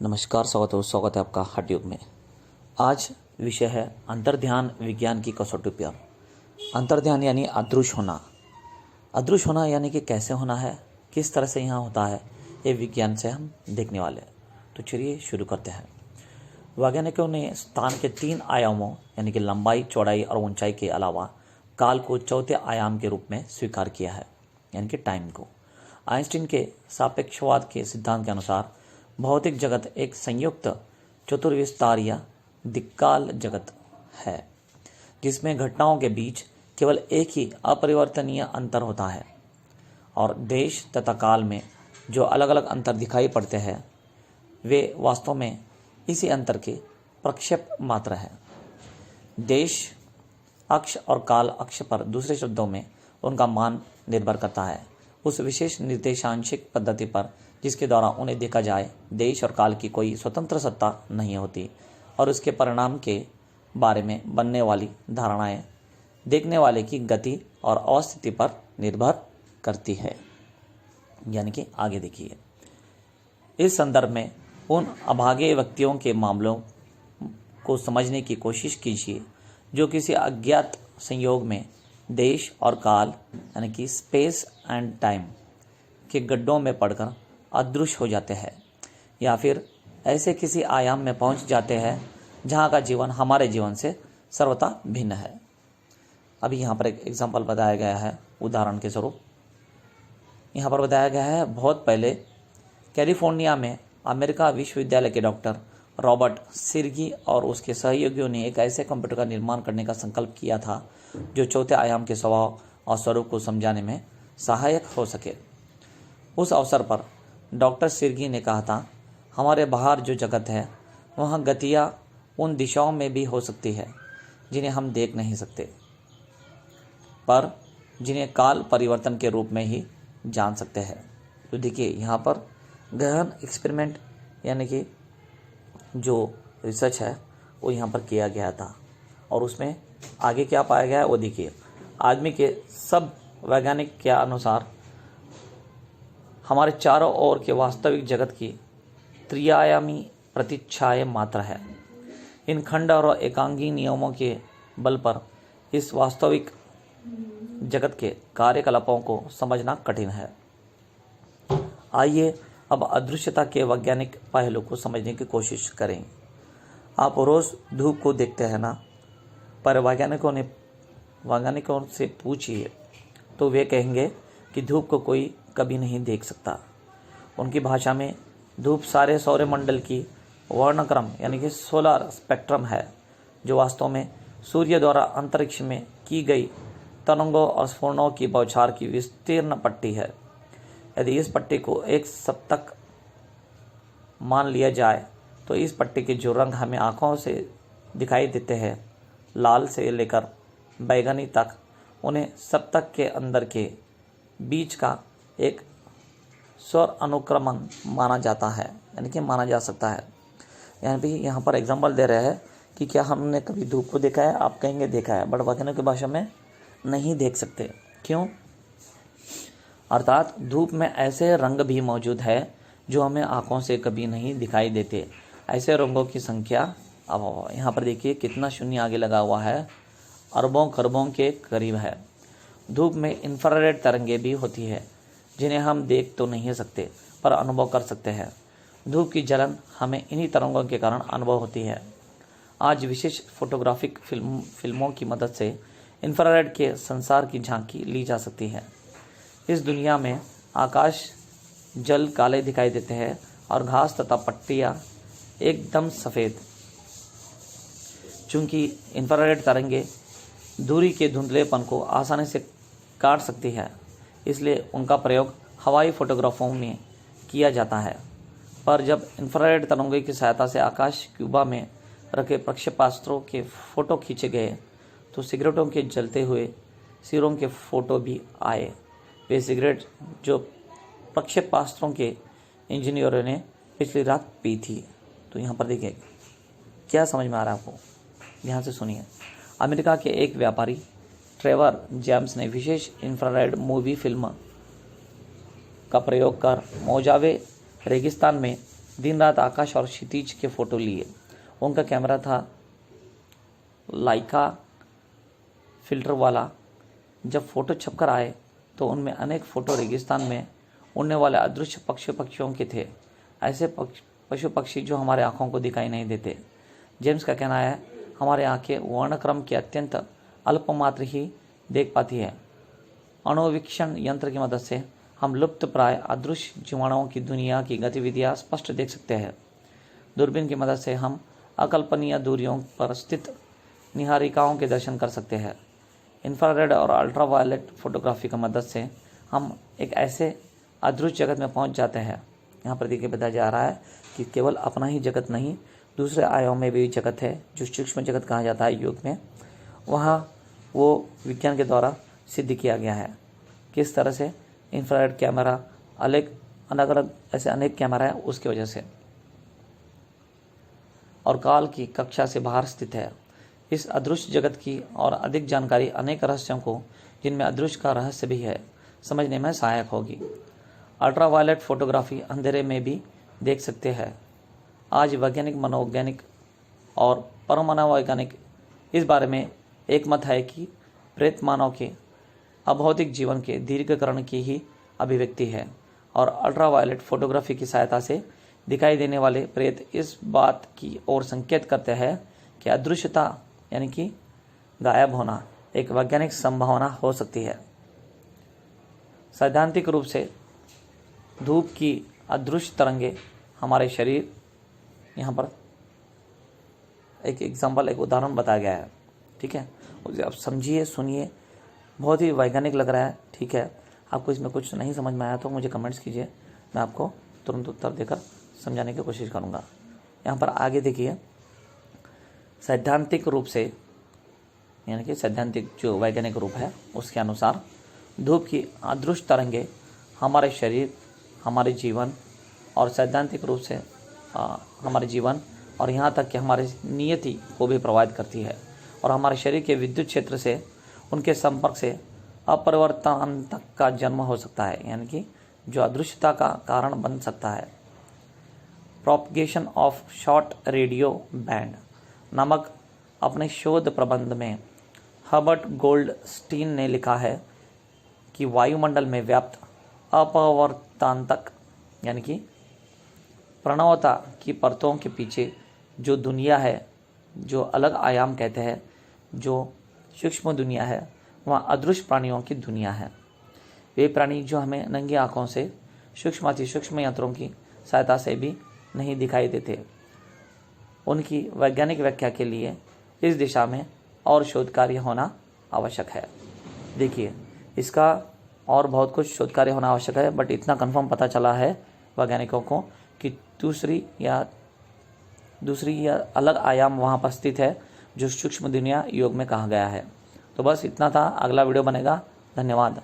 नमस्कार, स्वागत है आपका हठ योग में। आज विषय है अंतर्ध्यान विज्ञान की कसौटी पर। अंतर्ध्यान यानी अदृश्य होना। अदृश्य होना यानी कि कैसे होना है, किस तरह से यहाँ होता है, ये विज्ञान से हम देखने वाले हैं। तो चलिए शुरू करते हैं। वैज्ञानिकों ने स्थान के 3 आयामों यानी कि लंबाई, चौड़ाई और ऊंचाई के अलावा काल को चौथे आयाम के रूप में स्वीकार किया है, यानी कि टाइम को। आइंस्टीन के सापेक्षवाद के सिद्धांत के अनुसार भौतिक जगत एक संयुक्त चतुर्विस्तारीय दिक्काल जगत है, जिसमें घटनाओं के बीच केवल एक ही अपरिवर्तनीय अंतर होता है, और देश तथा काल में जो अलग अलग अंतर दिखाई पड़ते हैं वे वास्तव में इसी अंतर के प्रक्षेप मात्र है। देश अक्ष और काल अक्ष पर, दूसरे शब्दों में, उनका मान निर्भर करता है उस विशेष निर्देशांशिक पद्धति पर जिसके द्वारा उन्हें देखा जाए। देश और काल की कोई स्वतंत्र सत्ता नहीं होती और उसके परिणाम के बारे में बनने वाली धारणाएं देखने वाले की गति और अवस्थिति पर निर्भर करती है। यानी कि आगे देखिए, इस संदर्भ में उन अभागे व्यक्तियों के मामलों को समझने की कोशिश कीजिए जो किसी अज्ञात संयोग में देश और काल यानी कि स्पेस एंड टाइम के गड्ढों में पड़कर अदृश्य हो जाते हैं, या फिर ऐसे किसी आयाम में पहुंच जाते हैं जहां का जीवन हमारे जीवन से सर्वथा भिन्न है। अभी यहाँ पर एक एग्जाम्पल बताया गया है, उदाहरण के स्वरूप यहाँ पर बताया गया है। बहुत पहले कैलिफोर्निया में अमेरिका विश्वविद्यालय के डॉक्टर रॉबर्ट सिर्गी और उसके सहयोगियों ने एक ऐसे कंप्यूटर का निर्माण करने का संकल्प किया था जो चौथे आयाम के स्वभाव और स्वरूप को समझाने में सहायक हो सके। उस अवसर पर डॉक्टर सिर्गी ने कहा था, हमारे बाहर जो जगत है वहाँ गतियाँ उन दिशाओं में भी हो सकती है जिन्हें हम देख नहीं सकते, पर जिन्हें काल परिवर्तन के रूप में ही जान सकते हैं। तो देखिए, यहाँ पर गहन एक्सपेरिमेंट यानी कि जो रिसर्च है वो यहाँ पर किया गया था, और उसमें आगे क्या पाया गया है वो देखिए। आदमी के सब वैज्ञानिक के अनुसार हमारे चारों ओर के वास्तविक जगत की त्रिआयामी प्रतिच्छाया मात्र है। इन खंड और एकांगी नियमों के बल पर इस वास्तविक जगत के कार्यकलापों को समझना कठिन है। आइए अब अदृश्यता के वैज्ञानिक पहलू को समझने की कोशिश करें। आप रोज धूप को देखते हैं ना, पर वैज्ञानिकों से पूछिए तो वे कहेंगे कि धूप को कोई कभी नहीं देख सकता। उनकी भाषा में धूप सारे सौरमंडल की वर्णक्रम यानी कि सोलर स्पेक्ट्रम है, जो वास्तव में सूर्य द्वारा अंतरिक्ष में की गई तरंगों और स्फुरणों की बौछार की विस्तीर्ण पट्टी है। यदि इस पट्टी को एक सप्तक मान लिया जाए तो इस पट्टी के जो रंग हमें आँखों से दिखाई देते हैं, लाल से लेकर बैगनी तक, उन्हें सप्तक के अंदर के बीच का एक स्वर अनुक्रमण माना जाता है, यानी कि माना जा सकता है। यहाँ पर एग्जाम्पल दे रहे हैं कि क्या हमने कभी धूप को देखा है? आप कहेंगे देखा है, बट वैज्ञानिक की भाषा में नहीं देख सकते। क्यों? अर्थात धूप में ऐसे रंग भी मौजूद है जो हमें आँखों से कभी नहीं दिखाई देते। ऐसे रंगों की संख्या, अब यहाँ पर देखिए कितना शून्य आगे लगा हुआ है, अरबों खरबों के करीब है। धूप में इंफ्रारेड तरंगें भी होती है जिन्हें हम देख तो नहीं सकते पर अनुभव कर सकते हैं। धूप की जलन हमें इन्हीं तरंगों के कारण अनुभव होती है। आज विशेष फोटोग्राफिक फिल्मों की मदद से इंफ्रारेड के संसार की झांकी ली जा सकती है। इस दुनिया में आकाश, जल काले दिखाई देते हैं और घास तथा पट्टियाँ एकदम सफ़ेद। चूंकि इंफ्रारेड तरंगे दूरी के धुंधलेपन को आसानी से काट सकती है, इसलिए उनका प्रयोग हवाई फोटोग्राफों में किया जाता है। पर जब इंफ्रारेड तरंगों की सहायता से आकाश क्यूबा में रखे प्रक्षेपास्त्रों के फोटो खींचे गए तो सिगरेटों के जलते हुए सिरों के फोटो भी आए। वे सिगरेट जो प्रक्षेपास्त्रों के इंजीनियरों ने पिछली रात पी थी। तो यहाँ पर देखिए, क्या समझ में आ रहा है आपको? ध्यान से सुनिए। अमेरिका के एक व्यापारी ट्रेवर जेम्स ने विशेष इंफ्रारेड मूवी फिल्म का प्रयोग कर मोजावे रेगिस्तान में दिन रात आकाश और क्षितिज के फोटो लिए। उनका कैमरा था लाइका फिल्टर वाला। जब फोटो छपकर आए तो उनमें अनेक फोटो रेगिस्तान में उड़ने वाले अदृश्य पक्षियों के थे, ऐसे पशु पक्षी जो हमारे आंखों को दिखाई नहीं देते। जेम्स का कहना है, हमारे आंखें वर्णक्रम के अत्यंत अल्प मात्र ही देख पाती है। अणुवीक्षण यंत्र की मदद से हम लुप्त प्राय अदृश्य जीवाणुओं की दुनिया की गतिविधियां स्पष्ट देख सकते हैं। दूरबीन की मदद से हम अकल्पनीय दूरियों पर स्थित निहारिकाओं के दर्शन कर सकते हैं। इंफ्रारेड और अल्ट्रावायलेट फोटोग्राफी की मदद से हम एक ऐसे अदृश्य जगत में पहुंच जाते हैं। यहाँ पर देखिए बताया जा रहा है कि केवल अपना ही जगत नहीं, दूसरे आयाम में भी जगत है जो सूक्ष्म जगत कहा जाता है योग में। वहाँ वो विज्ञान के द्वारा सिद्ध किया गया है। किस तरह से इंफ्रारेड कैमरा अलग अलग ऐसे अनेक कैमरा है उसकी वजह से, और काल की कक्षा से बाहर स्थित है। इस अदृश्य जगत की और अधिक जानकारी अनेक रहस्यों को, जिनमें अदृश्य का रहस्य भी है, समझने में सहायक होगी। अल्ट्रावायलेट फोटोग्राफी अंधेरे में भी देख सकते हैं। आज वैज्ञानिक, मनोवैज्ञानिक और परमाणुवैज्ञानिक इस बारे में एक मत है कि प्रेत मानव के अभौतिक जीवन के दीर्घकरण की ही अभिव्यक्ति है, और अल्ट्रावायलेट फोटोग्राफी की सहायता से दिखाई देने वाले प्रेत इस बात की ओर संकेत करते हैं कि अदृश्यता यानी कि गायब होना एक वैज्ञानिक संभावना हो सकती है। सैद्धांतिक रूप से धूप की अदृश्य तरंगे हमारे शरीर, यहाँ पर एक एग्जाम्पल, एक उदाहरण बताया गया है, ठीक है। उसे आप समझिए, सुनिए, बहुत ही वैज्ञानिक लग रहा है, ठीक है। आपको इसमें कुछ नहीं समझ में आया तो मुझे कमेंट्स कीजिए, मैं आपको तुरंत उत्तर देकर समझाने की कोशिश करूँगा। यहाँ पर आगे देखिए, सैद्धांतिक रूप से यानी कि सैद्धांतिक जो वैज्ञानिक रूप है उसके अनुसार धूप की अदृश्य तरंगे हमारे शरीर, हमारे जीवन और सैद्धांतिक रूप से हमारे जीवन और यहाँ तक कि हमारे नियति को भी प्रभावित करती है, और हमारे शरीर के विद्युत क्षेत्र से उनके संपर्क से अपरिवर्तन तक का जन्म हो सकता है, यानी कि जो अदृश्यता का कारण बन सकता है। Propagation of short radio band नामक अपने शोध प्रबंध में हर्बर्ट गोल्डस्टीन ने लिखा है कि वायुमंडल में व्याप्त अपवर्तांतक यानी कि प्रणवता की परतों के पीछे जो दुनिया है, जो अलग आयाम कहते हैं, जो सूक्ष्म दुनिया है, वहाँ अदृश्य प्राणियों की दुनिया है। वे प्राणी जो हमें नंगी आंखों से सूक्ष्माति सूक्ष्म यंत्रों की सहायता से भी नहीं दिखाई देते। उनकी वैज्ञानिक व्याख्या के लिए इस दिशा में और शोध कार्य होना आवश्यक है। देखिए, इसका और बहुत कुछ शोध कार्य होना आवश्यक है, बट इतना कंफर्म पता चला है वैज्ञानिकों को कि दूसरी या अलग आयाम वहाँ पर स्थित है जो सूक्ष्म दुनिया योग में कहा गया है। तो बस इतना था, अगला वीडियो बनेगा। धन्यवाद।